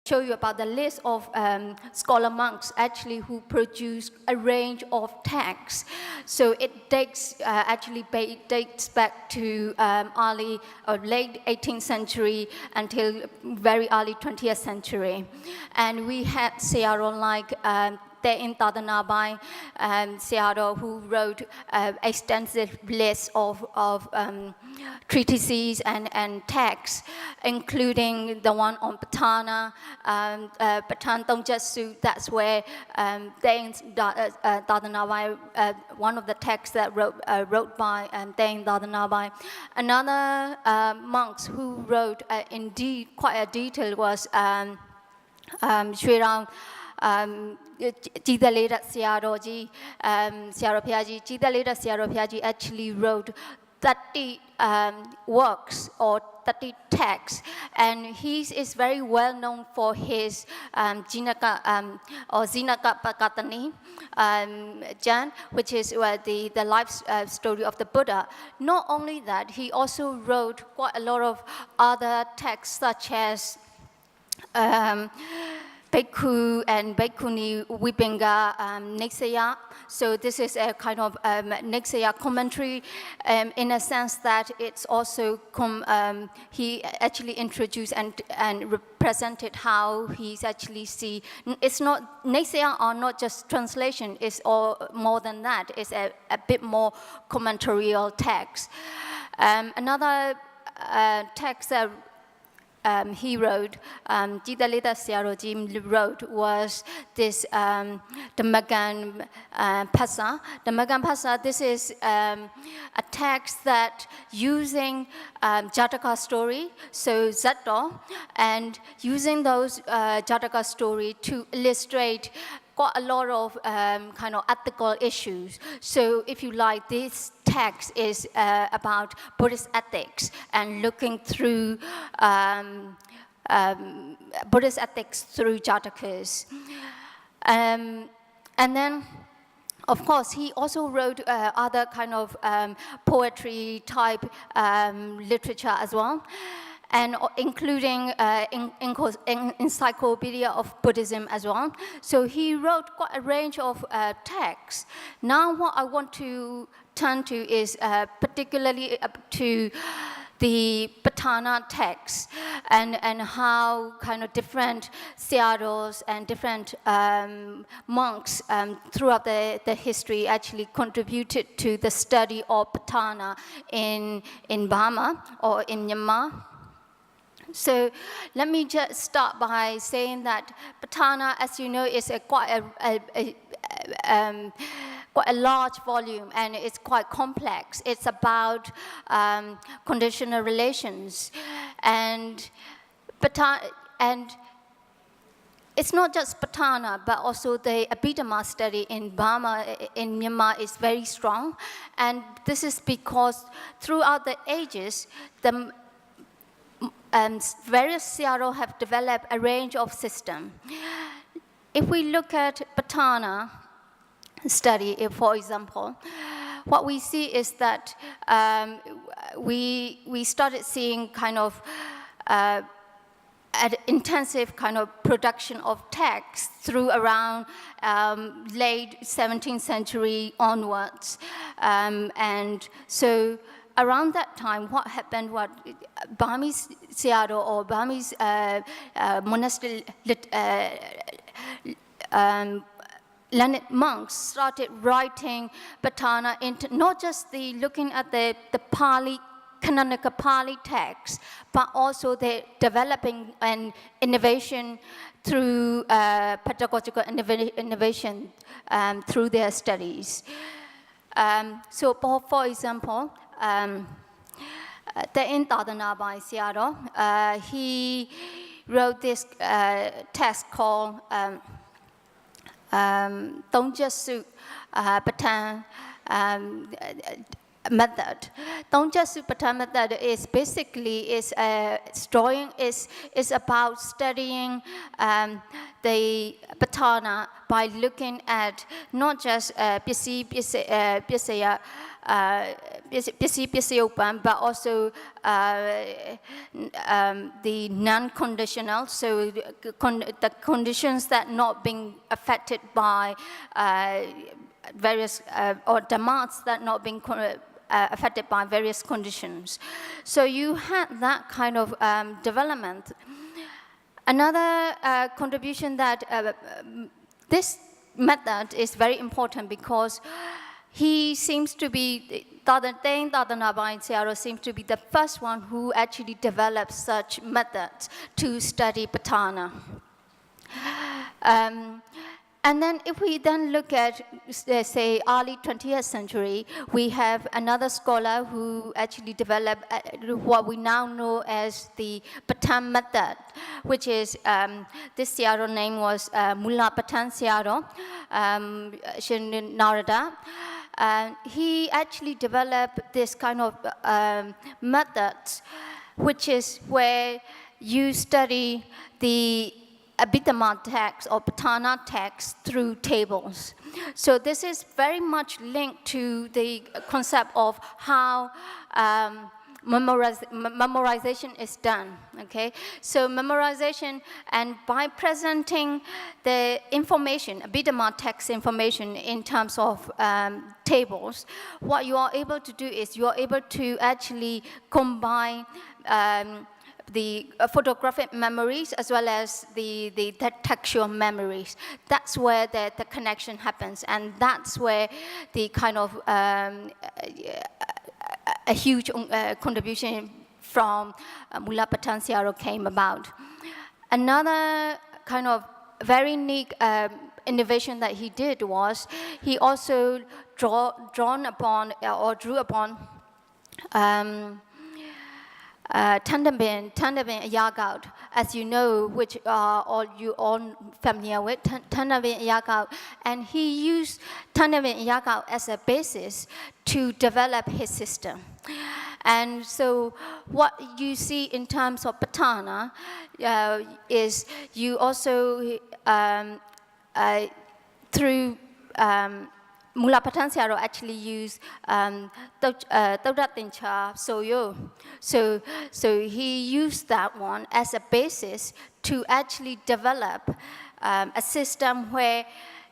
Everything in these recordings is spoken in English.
show you about the list of scholar monks actually who produced a range of texts. So it dates dates back to early or late 18th century until very early 20th century. And we had Sayadaw like in Tadanabai, Sayadaw, who wrote extensive lists of treatises and texts, including the one on Patana, Patan Tongjetsu. That's where in Tadanabai, one of the texts that wrote by Deng Tadanabai. Another monks who wrote indeed quite a detail was Sri Ram. Jidaleda Sayadaw Sayadaw actually wrote 30 works or 30 texts, and he is very well known for his Jinaka or Zinaka Pakatani Jan, which is the life story of the Buddha. Not only that, he also wrote quite a lot of other texts such as Bhikkhu and Bhikkhuni Vibhanga Nixaya. So this is a kind of Nixaya commentary in a sense that it's also, he actually introduced and represented how he's actually see, it's not, Nixaya are not just translation, it's all more than that, it's a bit more commentarial text. Another text that he wrote, Jidaleda Sayadaw wrote, was this Dhammagan Phasa. Dhammagan Phasa, this is a text that using Jataka story, so Sayadaw, and using those Jataka story to illustrate quite a lot of kind of ethical issues. So if you like, this text is about Buddhist ethics and looking through Buddhist ethics through Jatakas. And then, of course, he also wrote other kind of poetry type literature as well, and including Encyclopedia of Buddhism as well. So he wrote quite a range of texts. Now what I want to turn to is particularly to the Patana text and how kind of different Sayadaws and different monks throughout the history actually contributed to the study of Patana in Burma or in Myanmar. So let me just start by saying that Patana, as you know, is quite a large volume, and it's quite complex. It's about conditional relations, and it's not just Patana, but also the Abhidhamma study in Burma, in Myanmar, is very strong, and this is because throughout the ages, the various Sayadaw have developed a range of systems. If we look at Patana study, for example, what we see is that we started seeing kind of an intensive kind of production of text through around late 17th century onwards, and so around that time, what happened was Burmese Sayadaw or Burmese monastery learned monks started writing Patana into not just looking at the Pali, canonical Pali text, but also the developing an innovation through pedagogical innovation through their studies. So for example, in Tadanabai Sayadaw, he wrote this text called Tongjetsu Patan method. Tongjetsu Patan method is basically is about studying the Patana by looking at not just Pisaya Pisiyupan, but also the non-conditional, so the conditions that not being affected by various, or demands that not being affected by various conditions. So you had that kind of development. Another contribution that this method is very important because he seems to be, Sayadaw seems to be the first one who actually developed such methods to study Patana. And then if we then look at, say, early 20th century, we have another scholar who actually developed what we now know as the Patan method, which is, this Sayadaw name was Mullah Patan Sayadaw, Shan Narada. He actually developed this kind of methods, which is where you study the Abhidhamma text or Patana text through tables. So this is very much linked to the concept of how memorization is done, okay? So memorization, and by presenting the information, Abhidhamma text information in terms of tables, what you are able to do is you are able to actually combine the photographic memories as well as the textual memories. That's where the connection happens, and that's where the kind of a huge contribution from Mullah Patan Sayadaw came about. Another kind of very unique innovation that he did was he also drew upon Tandabin Ayeyarwady, as you know, which you all familiar with, Tandabin Ayeyarwady, and he used Tandabin Ayeyarwady as a basis to develop his system. And so what you see in terms of Patana is you also, through Mullah Patan Sayadaw actually used Taudatincha Soyo. So he used that one as a basis to actually develop a system where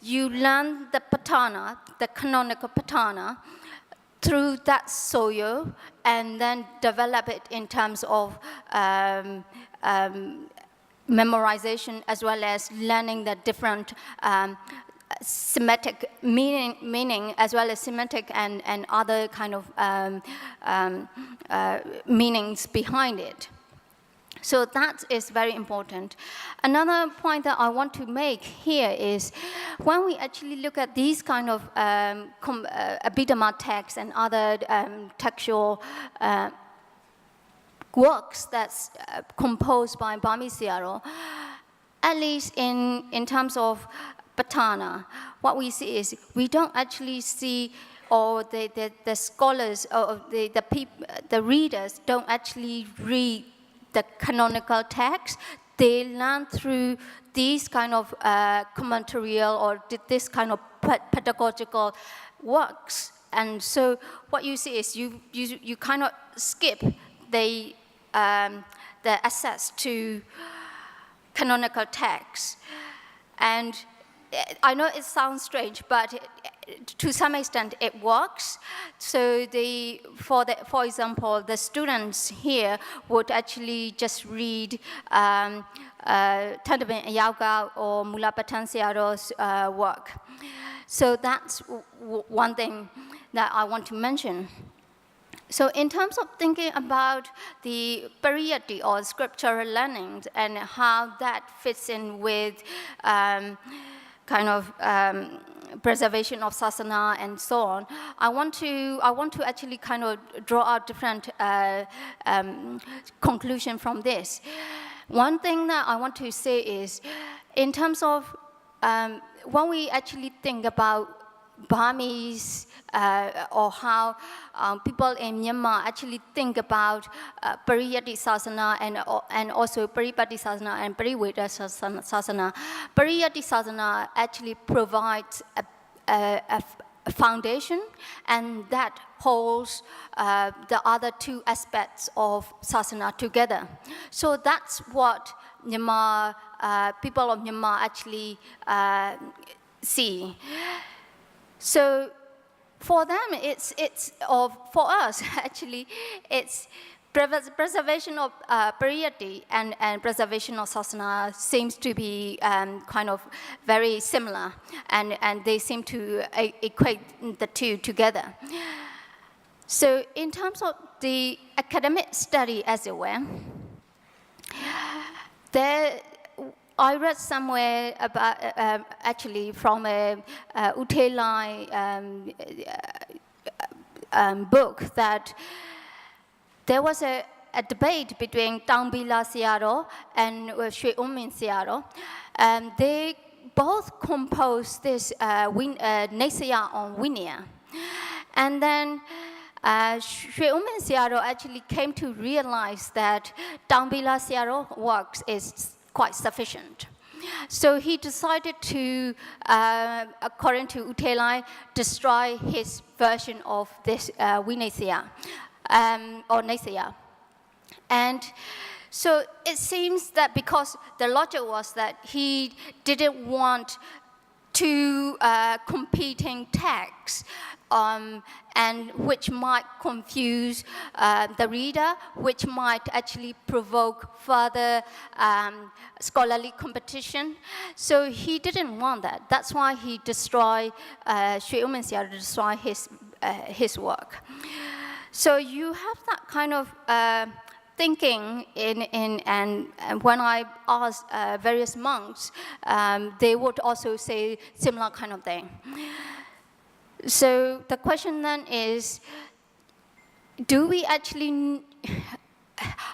you learn the Patana, the canonical Patana, through that Soyo, and then develop it in terms of memorization as well as learning the different semantic meaning as well as semantic and other kind of meanings behind it. So that is very important. Another point that I want to make here is when we actually look at these kind of Abhidhamma texts and other textual works that's composed by Bami Sayadaw, at least in terms of Patana, what we see is we don't actually see, or the scholars or the readers don't actually read the canonical text. They learn through these kind of commentarial or this kind of pedagogical works. And so what you see is you kind of skip the access to canonical text. And I know it sounds strange, but to some extent it works. So for example, the students here would actually just read Tandabin Ayeyarwady or Mullah Patan Sayadaw's work. So that's one thing that I want to mention. So in terms of thinking about the pariyatti or scriptural learning and how that fits in with kind of preservation of sasana and so on, I want to actually kind of draw out different conclusion from this. One thing that I want to say is, in terms of when we actually think about Burmese or how people in Myanmar actually think about Pariyatti Sasana and also Paripatti Sasana and Parivedha Sasana. Pariyatti Sasana actually provides a foundation, and that holds the other two aspects of Sasana together. So that's what Myanmar, people of Myanmar actually see. So for them, for us, actually, it's preservation of Pariyatti and preservation of Sasana seems to be kind of very similar, and they seem to equate the two together. So in terms of the academic study, as it were, I read somewhere about, actually from a Utelai book, that there was a debate between Tangbila Sayadaw and Shwe Ummin Sayadaw, and they both composed this Nesaya on Vinaya. And then Shwe Ummin Sayadaw actually came to realize that Tangbila Sayadaw works is quite sufficient. So he decided to, according to Utelai, destroy his version of this Vinaya, or Nesaya. And so it seems that because the logic was that he didn't want two competing texts, and which might confuse the reader, which might actually provoke further scholarly competition. So he didn't want that. That's why he destroyed, Shwe Ummin Sayadaw destroyed his work. So you have that kind of thinking and when I asked various monks, they would also say similar kind of thing. So the question then is, do we actually,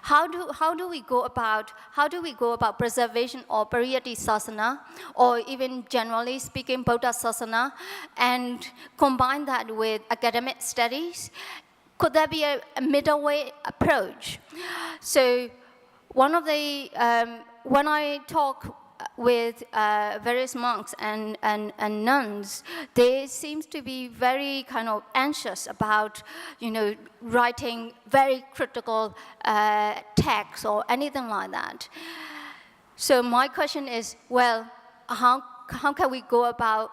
how do we go about preservation of Pariyatti Sasana, or even generally speaking Buddha Sasana, and combine that with academic studies? Could there be a middle way approach? So one of the, when I talk with various monks and nuns, they seem to be very kind of anxious about, writing very critical texts or anything like that. So my question is, well, how can we go about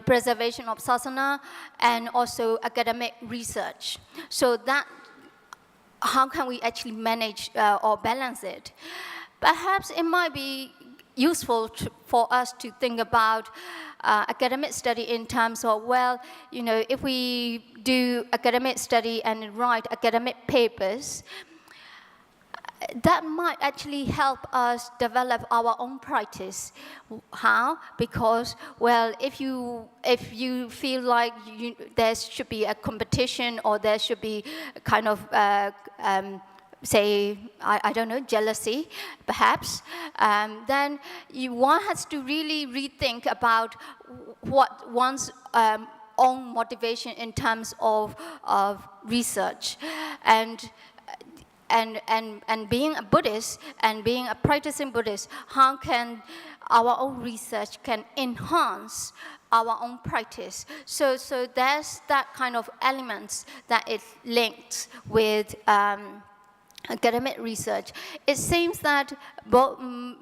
preservation of Sasana and also academic research? So that, how can we actually manage or balance it? Perhaps it might be useful for us to think about academic study in terms of, well, if we do academic study and write academic papers, that might actually help us develop our own practice. How? Because, well, if you feel like there should be a competition, or there should be kind of say, I don't know, jealousy, perhaps, then one has to really rethink about what one's own motivation in terms of research. And being a Buddhist and being a practicing Buddhist, how can our own research can enhance our own practice? So there's that kind of elements that is linked with academic research. It seems that Bami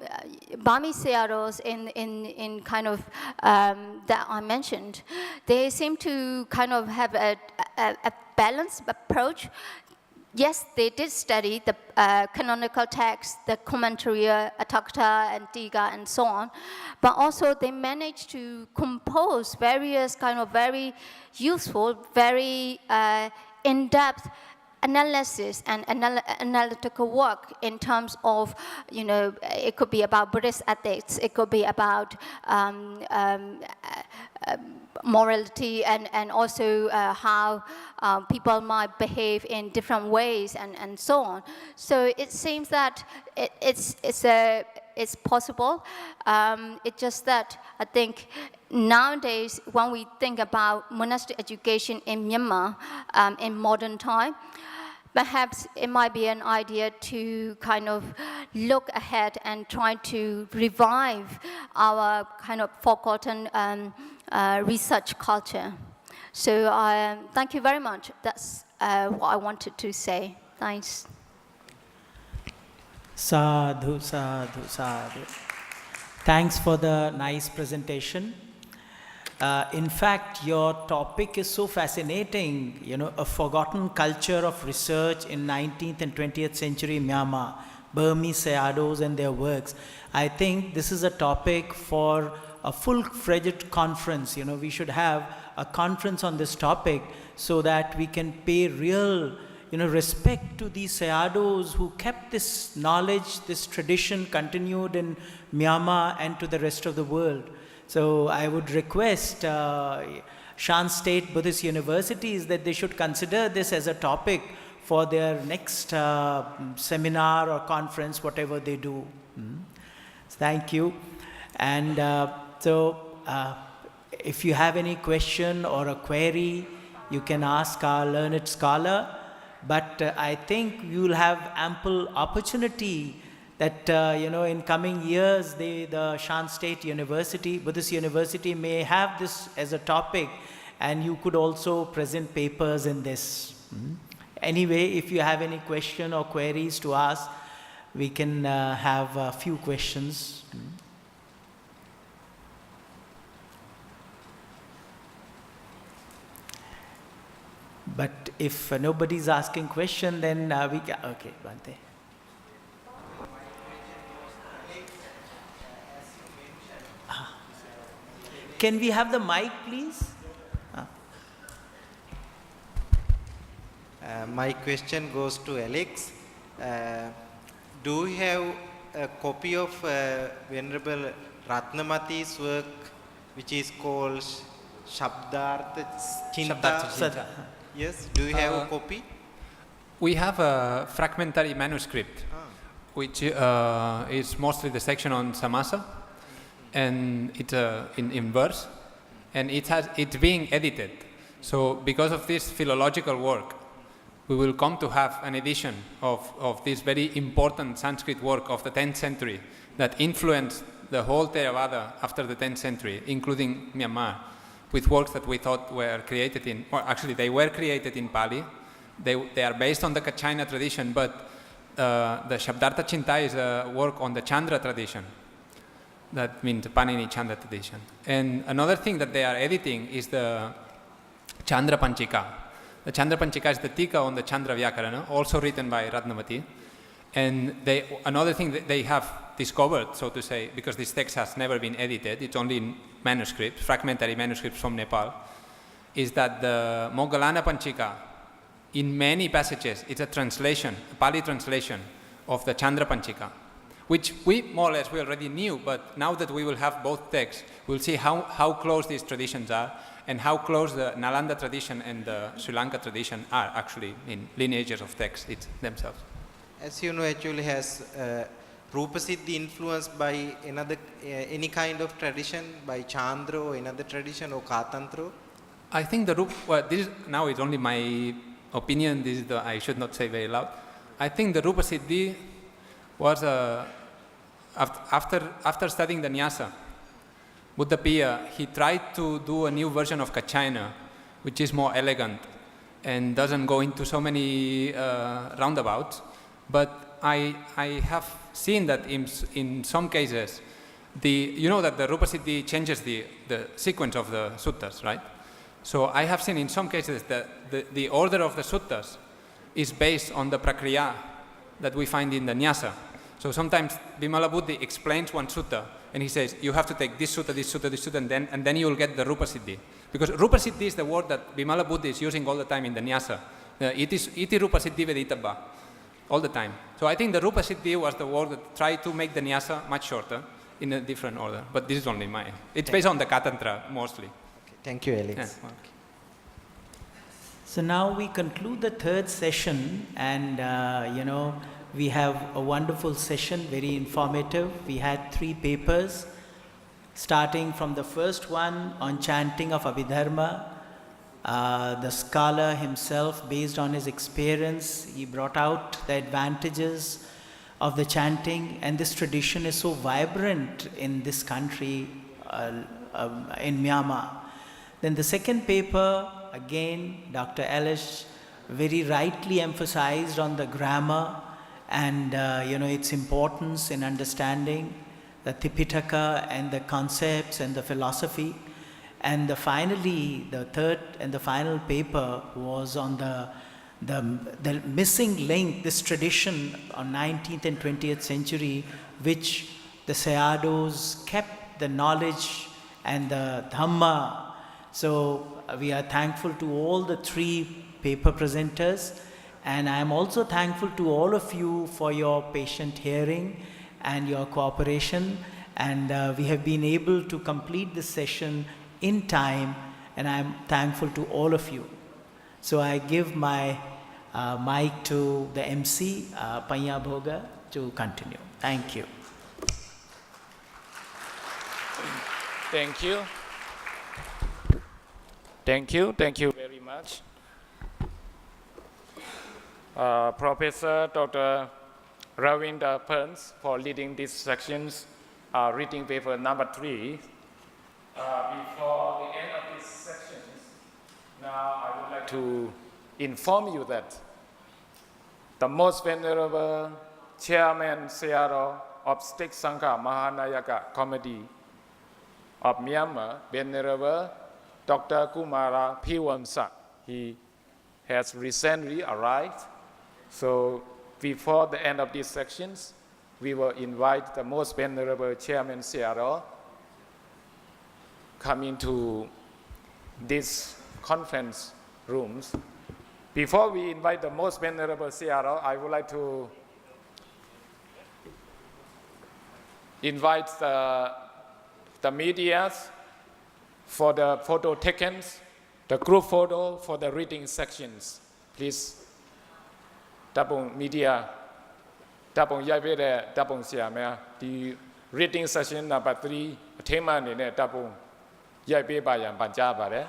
Sayadaws in kind of that I mentioned, they seem to kind of have a balanced approach. Yes, they did study the canonical text, the commentary, Atakta and Tiga and so on, but also they managed to compose various kind of very useful, very in-depth analysis and analytical work in terms of, it could be about Buddhist ethics, it could be about morality, and also how people might behave in different ways, and so on. So it seems that it's possible. It's just that I think nowadays, when we think about monastic education in Myanmar in modern time, perhaps it might be an idea to kind of look ahead and try to revive our kind of forgotten research culture. So thank you very much. That's what I wanted to say. Thanks. Sadhu, sadhu, sadhu. Thanks for the nice presentation. In fact, your topic is so fascinating, you know, a forgotten culture of research in 19th and 20th century Myanmar, Burmese Sayadaws and their works. I think this is a topic for a full-fledged conference. You know, we should have a conference on this topic so that we can pay real, you know, respect to these Sayadaws who kept this knowledge, this tradition continued in Myanmar and to the rest of the world. So I would request Shan State Buddhist universities that they should consider this as a topic for their next seminar or conference, whatever they do. Thank you. And if you have any question or a query, you can ask our learned scholar. But I think you will have ample opportunity that, you know, in coming years, the Shan State University, Buddhist University may have this as a topic, and you could also present papers in this. Anyway, if you have any question or queries to ask, we can have a few questions. But if nobody's asking question, then we can, okay, Bhante. Can we have the mic, please? My question goes to Alex. Do you have a copy of Venerable Ratnamati's work, which is called Shabdartha Chinta? Yes, do you have a copy? We have a fragmentary manuscript, which is mostly the section on Samasa, and it's in verse, and it's being edited. So because of this philological work, we will come to have an edition of this very important Sanskrit work of the 10th century that influenced the whole Theravada after the 10th century, including Myanmar, with works that we thought were created in, well, actually they were created in Pali. They are based on the Kachina tradition, but the Shabdartha Chinta is a work on the Chandra tradition. That means Panini Chandra tradition. And another thing that they are editing is the Chandra Panchika. The Chandra Panchika is the Tika on the Chandra Vyakarana, also written by Ratnamati. And another thing that they have discovered, so to say, because this text has never been edited, it's only in manuscripts, fragmentary manuscripts from Nepal, is that the Moggallana Panchika, in many passages, it's a translation, a Pali translation of the Chandra Panchika, which we more or less we already knew, but now that we will have both texts, we'll see how close these traditions are and how close the Nalanda tradition and the Sri Lanka tradition are actually in lineages of texts themselves. As you know, actually has Rupasiddhi influenced by any kind of tradition, by Chandra or another tradition or Katantra? I think this is, now it's only my opinion, this is I should not say very loud. I think the Rupasiddhi was after studying the Nyasa, Buddha Pyiya, he tried to do a new version of Kachina, which is more elegant and doesn't go into so many roundabouts. But I have seen that in some cases, you know that the Rupasiddhi changes the sequence of the suttas, right? So I have seen in some cases that the order of the suttas is based on the prakriya that we find in the Nyasa. So sometimes Vimala Buddhi explains one sutta and he says, you have to take this sutta, this sutta, this sutta, and then you will get the Rupasiddhi. Because Rupasiddhi is the word that Vimala Buddhi is using all the time in the Nyasa. Iti Rupasiddhi Vedittabha, all the time. So I think the Rupasiddhi was the word that tried to make the Nyasa much shorter in a different order. But this is only mine. It's based on the Katantra mostly. Okay. Thank you, Alex. Yeah, okay. So now we conclude the third session, and you know, we have a wonderful session, very informative. We had 3 papers, starting from the first one on chanting of Abhidharma. The scholar himself, based on his experience, he brought out the advantages of the chanting, and this tradition is so vibrant in this country, in Myanmar. Then the second paper again, Dr. Elish very rightly emphasized on the grammar and its importance in understanding the Tipitaka and the concepts and the philosophy. And finally, the third and the final paper was on the missing link, this tradition on 19th and 20th century, which the Sayadaws kept the knowledge and the Dhamma. So we are thankful to all the three paper presenters, and I am also thankful to all of you for your patient hearing and your cooperation, and we have been able to complete this session in time, and I am thankful to all of you. So I give my mic to the MC, Pyi Bhoga, to continue. Thank you. Thank you. Thank you very much. Professor Dr. Ravinder Perns for leading these sections, reading paper number 3. Before the end of these sections, now I would like to inform you that the most venerable Chairman Sayadaw of State Sangha Mahanayaka Committee of Myanmar, Venerable Dr. Kumara Phiwamsa, he has recently arrived. So before the end of these sections, we will invite the most venerable Chairman Sayadaw come into these conference rooms. Before we invite the most venerable Sayadaw, I would like to invite the media for the photo taken, the group photo for the reading sections. Please, Tapong media, Tapong Yabere, Tapong Siamea, the reading session number 3, Attainment in Tapong Yabe Bayan Banjabare.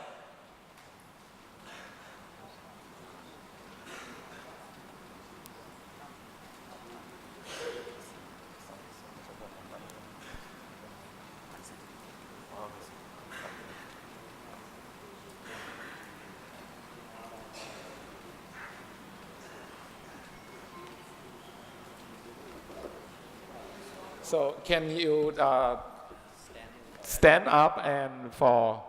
So can you stand up and for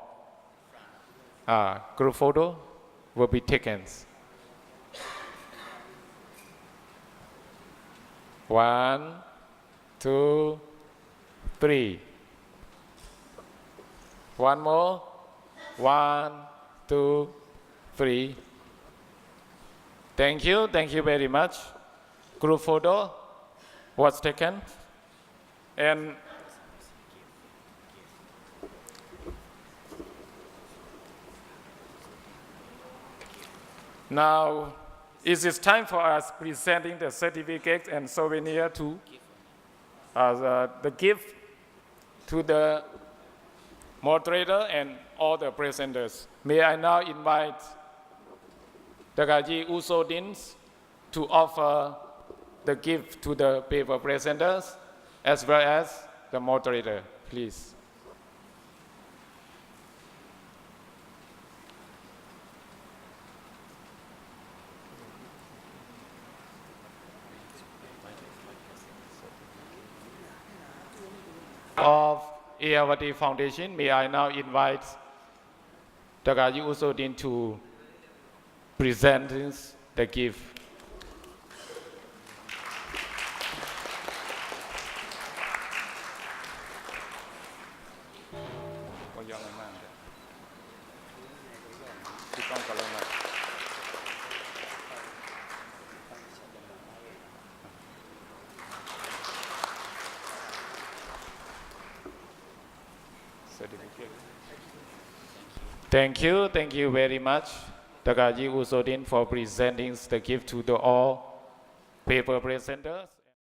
group photo will be taken. 1, 2, 3. One more. 1, 2, 3. Thank you very much. Group photo was taken. And now it is time for us presenting the certificate and souvenir to the gift to the moderator and all the presenters. May I now invite Dagaji Usodins to offer the gift to the paper presenters as well as the moderator, please. Of Ayeyarwady Foundation, may I now invite Dagaji Usodin to present the gift. Thank you very much, Dagaji Usodin, for presenting the gift to the all paper presenters.